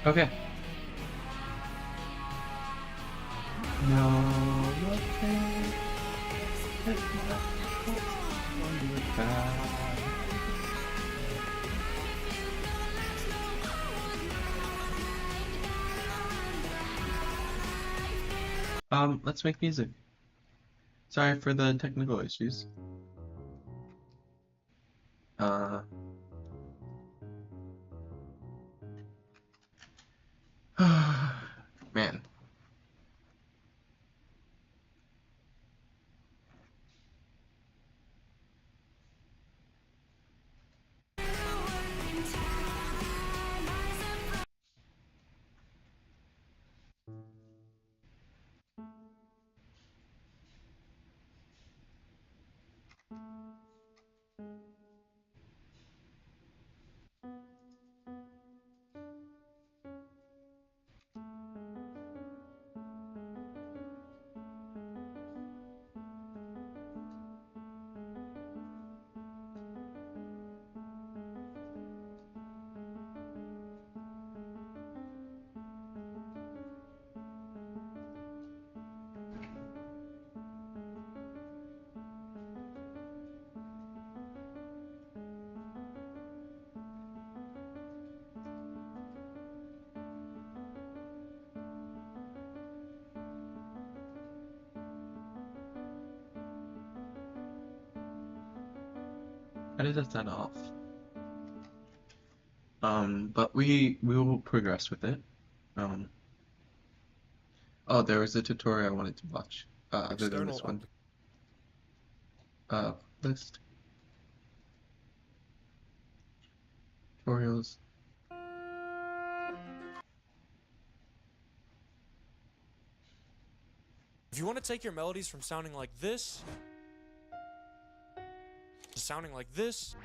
Okay. No, let's make music. Sorry for the technical issues. Uh, man. How did that sound off? But we will progress with it. Um, oh, there was a tutorial I wanted to watch, other than this one. Uh, list tutorials. If you want to take your melodies from sounding like this to sounding like this,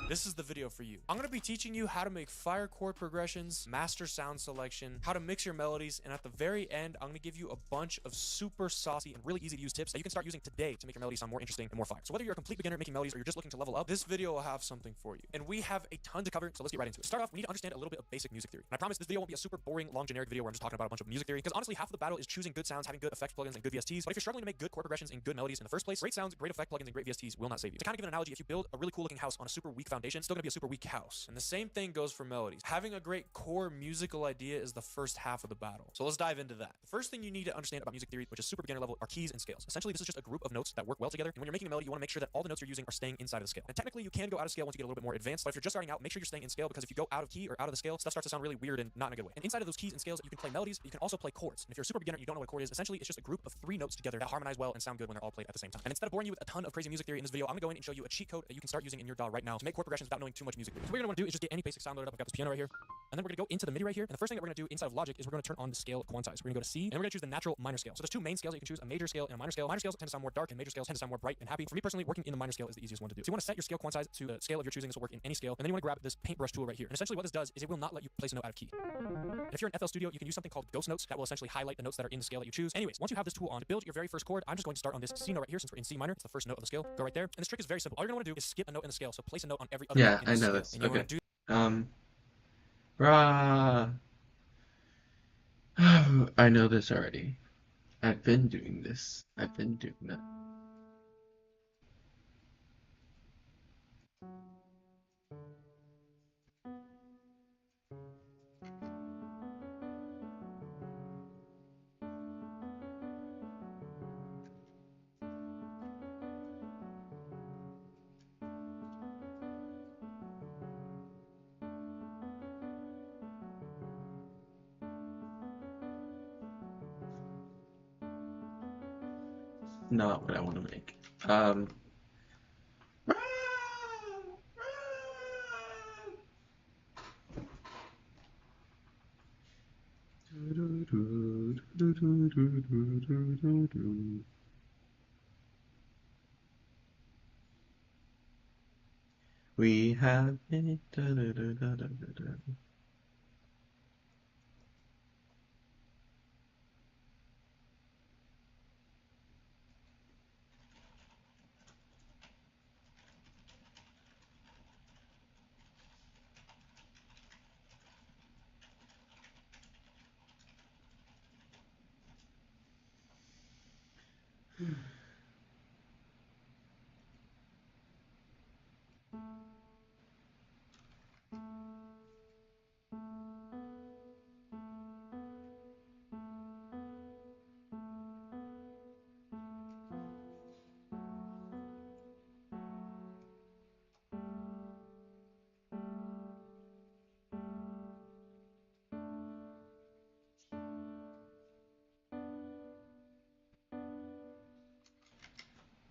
this is the video for you. I'm going to be teaching you how to make fire chord progressions, master sound selection, how to mix your melodies, and at the very end, I'm going to give you a bunch of super saucy and really easy to use tips that you can start using today to make your melodies sound more interesting and more fire. So whether you're a complete beginner making melodies or you're just looking to level up, this video will have something for you. And we have a ton to cover, so let's get right into it. To start off, we need to understand a little bit of basic music theory. And I promise this video won't be a super boring, long, generic video where I'm just talking about a bunch of music theory, because honestly, half of the battle is choosing good sounds, having good effects plugins, and good VSTs. But if you're struggling to make good chord progressions and good melodies in the first place, great sounds, great effect plugins, and great VSTs will not save you. To kind of give an analogy, if you build a really cool looking house on a super weak foundation, it's still gonna be a super weak house. And the same thing goes for melodies. Having a great core musical idea is the first half of the battle. So let's dive into that. The first thing you need to understand about music theory, which is super beginner level, are keys and scales. Essentially, this is just a group of notes that work well together. And when you're making a melody, you want to make sure that all the notes you're using are staying inside of the scale. And technically, you can go out of scale once you get a little bit more advanced, but if you're just starting out, make sure you're staying in scale, because if you go out of key or out of the scale, stuff starts to sound really weird and not in a good way. And inside of those keys and scales, you can play melodies, but you can also play chords. And if you're a super beginner, you don't know what a chord is, essentially it's just a group of 3 notes together that harmonize well and sound good when they're all played at the same time. And instead of boring you with a ton of crazy music theory in this video, I'm gonna go in and show you a cheat code that you can start using in your DAW right now to make chord progressions without knowing too much music theory. So what you're gonna want to do is just get any basic sound loaded up. I've got this piano right here. And then we're gonna go into the MIDI right here. And the first thing that we're gonna do inside of Logic is we're gonna turn on the scale quantize. We're gonna go to C, and we're gonna choose the natural minor scale. So there's 2 main scales that you can choose: a major scale and a minor scale. Minor scales tend to sound more dark, and major scales tend to sound more bright and happy. For me personally, working in the minor scale is the easiest one to do. So you want to set your scale quantize to the scale of your choosing. This will work in any scale. And then you want to grab this paintbrush tool right here. And essentially what this does is it will not let you place a note out of key. And if you're in FL Studio, you can use something called ghost notes that will essentially highlight the notes that are in the scale that you choose. Anyways, once you have this tool on, to build your very first chord, I'm just going to start on this C note right here, since we're in C minor. It's the first note of the scale. Go right there. And this trick is very simple. All you're gonna want to do is skip a note in the scale. So place a note on every other note in the scale. Yeah, I know this. And you want to do Rah. I know this already. I've been doing this. I've been doing that. Not what I want to make. Rah. We have it.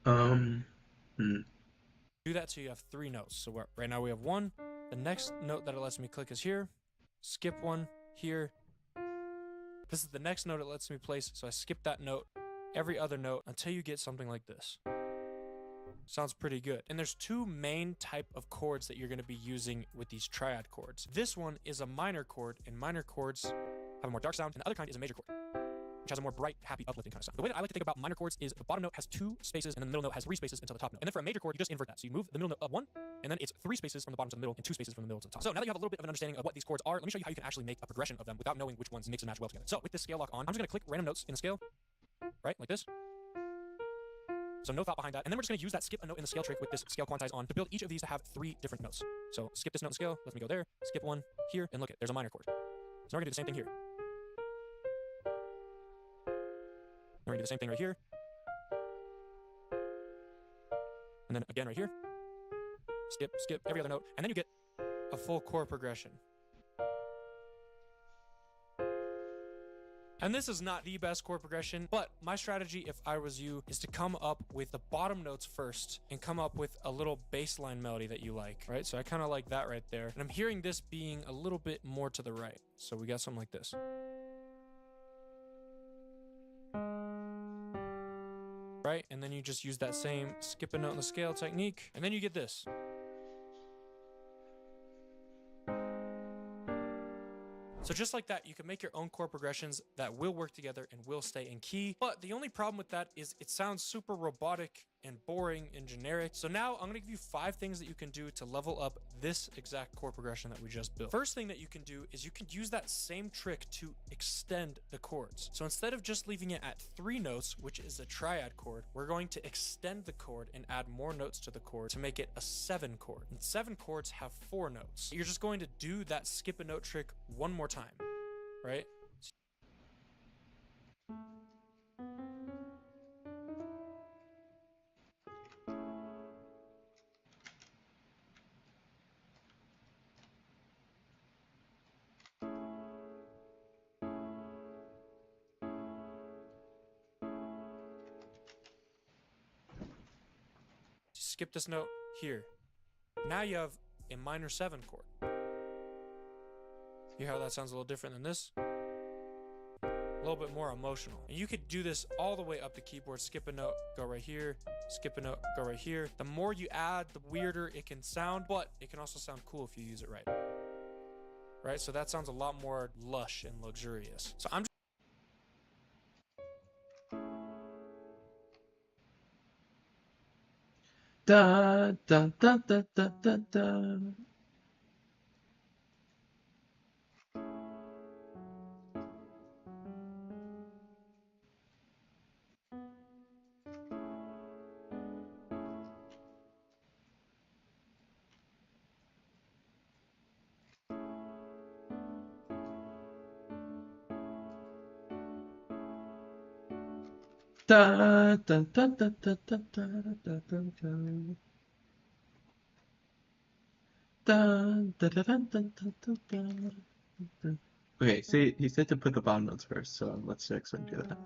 Um, hmm. Do that till you have 3 notes. So right now we have 1. The next note that it lets me click is here. Skip 1 here. This is the next note it lets me place, so I skip that note, every other note, until you get something like this. Sounds pretty good. And there's 2 main type of chords that you're going to be using with these triad chords. This one is a minor chord, and minor chords have a more dark sound, and the other kind is a major chord, which has a more bright, happy, uplifting kind of sound. The way that I like to think about minor chords is the bottom note has 2 spaces, and then the middle note has 3 spaces until the top note. And then for a major chord, you just invert that. So you move the middle note up 1, and then it's 3 spaces from the bottom to the middle, and 2 spaces from the middle to the top. So now that you have a little bit of an understanding of what these chords are, let me show you how you can actually make a progression of them without knowing which ones mix and match well together. So with this scale lock on, I'm just going to click random notes in the scale, right, like this. So no thought behind that. And then we're just going to use that skip a note in the scale trick with this scale quantize on to build each of these to have 3 different notes. So skip this note in the scale, let me go there, skip 1 here, and look it, there's a minor chord. So now we're going to do the same thing here. Now we're going to do the same thing right here. And then again right here. Skip, skip, every other note. And then you get a full chord progression. And this is not the best chord progression, but my strategy, if I was you, is to come up with the bottom notes first and come up with a little bassline melody that you like, right? So I kind of like that right there. And I'm hearing this being a little bit more to the right. So we got something like this. Right? And then you just use that same skip a note in the scale technique, and then you get this. So just like that, you can make your own chord progressions that will work together and will stay in key. But the only problem with that is it sounds super robotic and boring and generic. So now I'm going to give you 5 things that you can do to level up this exact chord progression that we just built. First thing that you can do is you can use that same trick to extend the chords. So instead of just leaving it at 3 notes, which is a triad chord, we're going to extend the chord and add more notes to the chord to make it a 7 chord. And 7 chords have 4 notes. You're just going to do that skip a note trick one more time, right? Skip this note here. Now you have a minor 7 chord. You hear how that sounds a little different than this? A little bit more emotional. And you could do this all the way up the keyboard. Skip a note, go right here. Skip a note, go right here. The more you add, the weirder it can sound, but it can also sound cool if you use it right. Right? So that sounds a lot more lush and luxurious. So I'm just Da da da da da da da. Da da da da da da da da da da. Da da da da da da da da. Okay, see, he said to put the bottom notes first, so let's actually do that.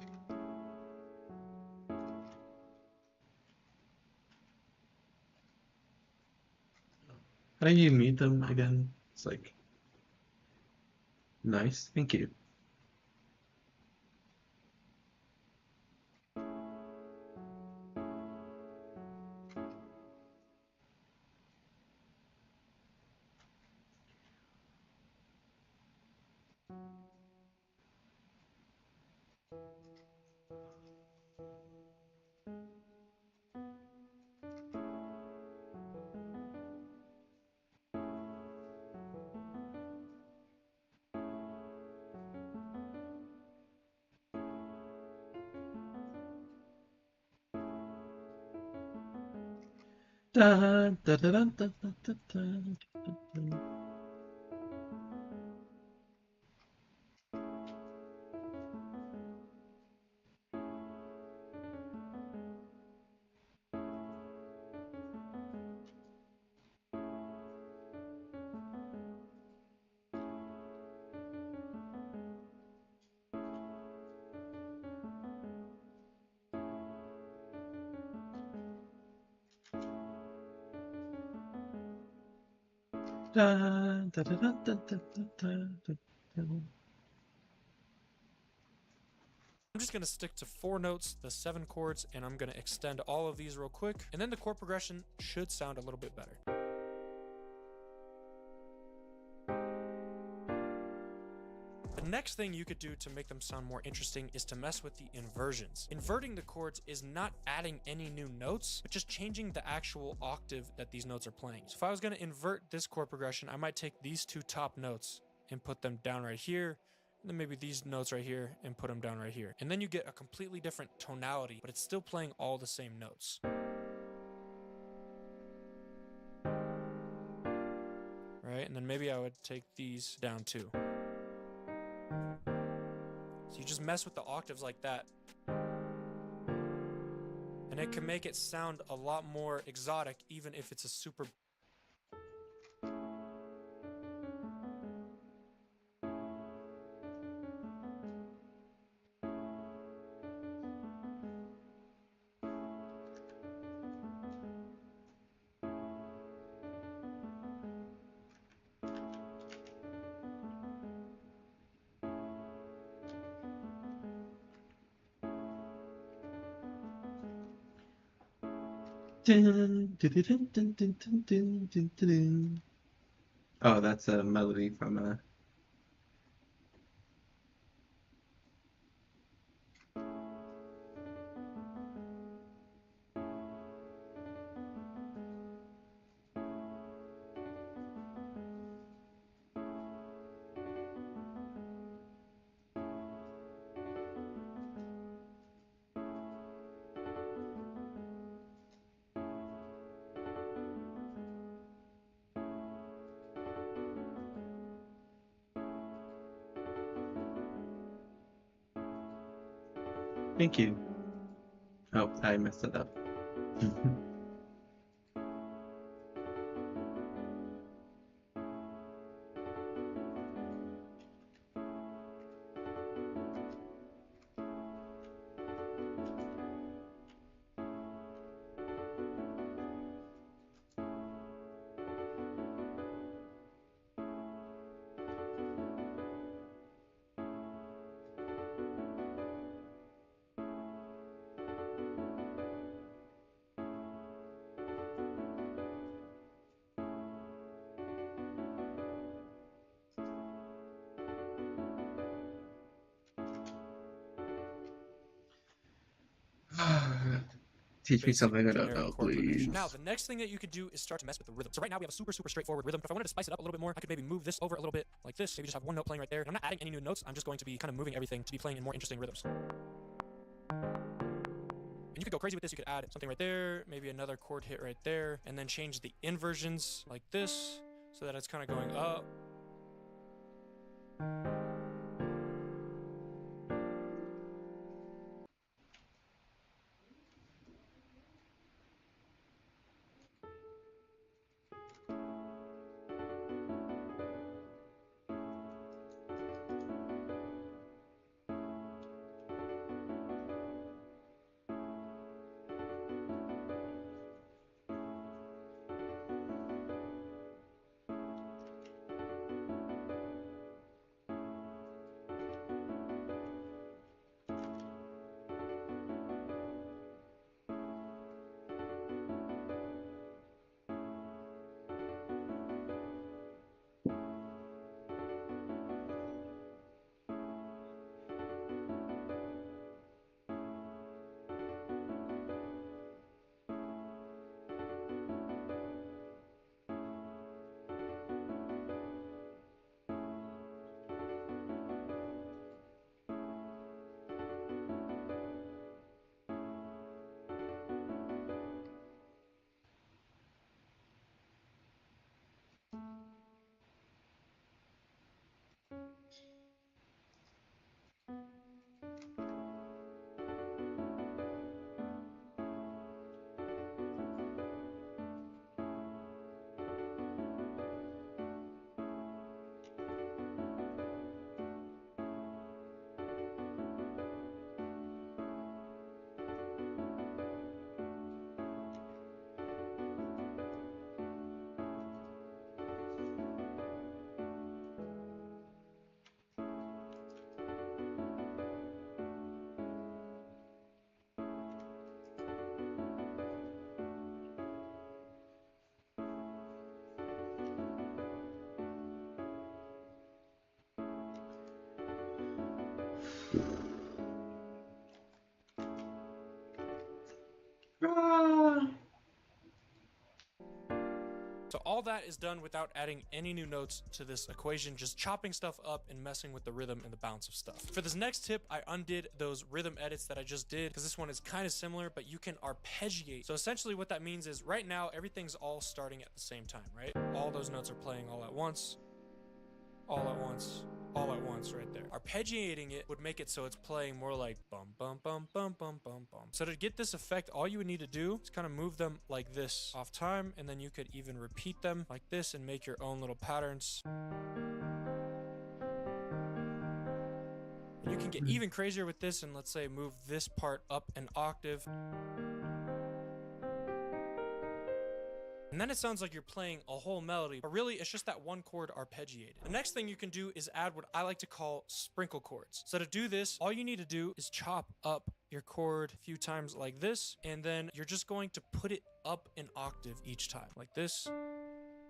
How do you mute them again? It's like nice, thank you. Da, da, da, da, da, da, da, da, da. Da, da, da, da, da, da, da, da, da. I'm just going to stick to 4 notes, the 7 chords, and I'm going to extend all of these real quick, and then the chord progression should sound a little bit better. The next thing you could do to make them sound more interesting is to mess with the inversions. Inverting the chords is not adding any new notes, but just changing the actual octave that these notes are playing. So if I was going to invert this chord progression, I might take these 2 top notes and put them down right here, and then maybe these notes right here and put them down right here. And then you get a completely different tonality, but it's still playing all the same notes. Right? And then maybe I would take these down too. So you just mess with the octaves like that, and it can make it sound a lot more exotic, even if it's a super... Oh, that's a melody from a. Thank you. Oh, I messed it up. Teach me basic something I don't generic know, chord progression. Now, please. the next thing that you could do is start to mess with the rhythm. So right now we have a super straightforward rhythm. If I wanted to spice it up a little bit more, I could maybe move this over a little bit like this. Maybe just have one note playing right there. And I'm not adding any new notes. I'm just going to be kind of moving everything to be playing in more interesting rhythms. And you could go crazy with this. You could add something right there, maybe another chord hit right there, and then change the inversions like this so that it's kind of going up. all that is done without adding any new notes to this equation, just chopping stuff up and messing with the rhythm and the bounce of stuff. For this next tip, I undid those rhythm edits that I just did because this one is kind of similar, but you can arpeggiate. So essentially what that means is right now, everything's all starting at the same time, right? All those notes are playing all at once, all at once, all at once right there. Arpeggiating it would make it so it's playing more like bum bum bum bum bum bum bum. So to get this effect, all you would need to do is kind of move them like this off time, and then you could even repeat them like this and make your own little patterns. And you can get even crazier with this and let's say move this part up an octave. And then it sounds like you're playing a whole melody, but really it's just that one chord arpeggiated. The next thing you can do is add what I like to call sprinkle chords. So to do this, all you need to do is chop up your chord a few times like this, and then you're just going to put it up an octave each time, like this.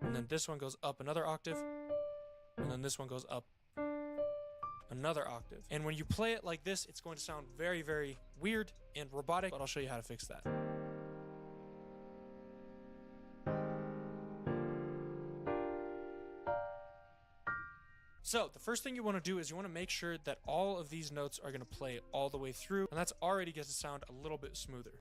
And then this one goes up another octave, and then this one goes up another octave. And when you play it like this, it's going to sound very, very weird and robotic, but I'll show you how to fix that. So the first thing you want to do is you want to make sure that all of these notes are going to play all the way through, and that's already gets to sound a little bit smoother.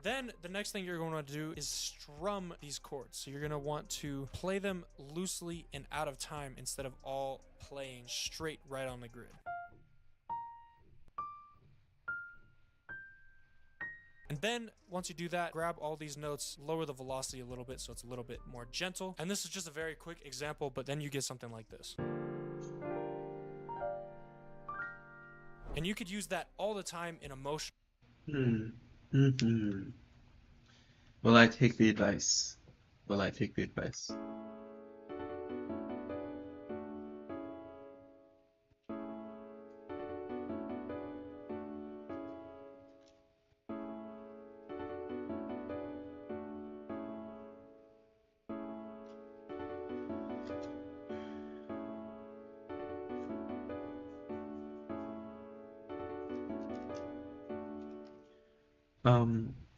Then the next thing you're going to want to do is strum these chords. So you're going to want to play them loosely and out of time instead of all playing straight right on the grid. And then once you do that, grab all these notes, lower the velocity a little bit so it's a little bit more gentle. And this is just a very quick example, but then you get something like this. And you could use that all the time in a motion. Will I take the advice? Will I take the advice?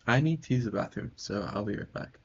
I need to use the bathroom, so I'll be right back.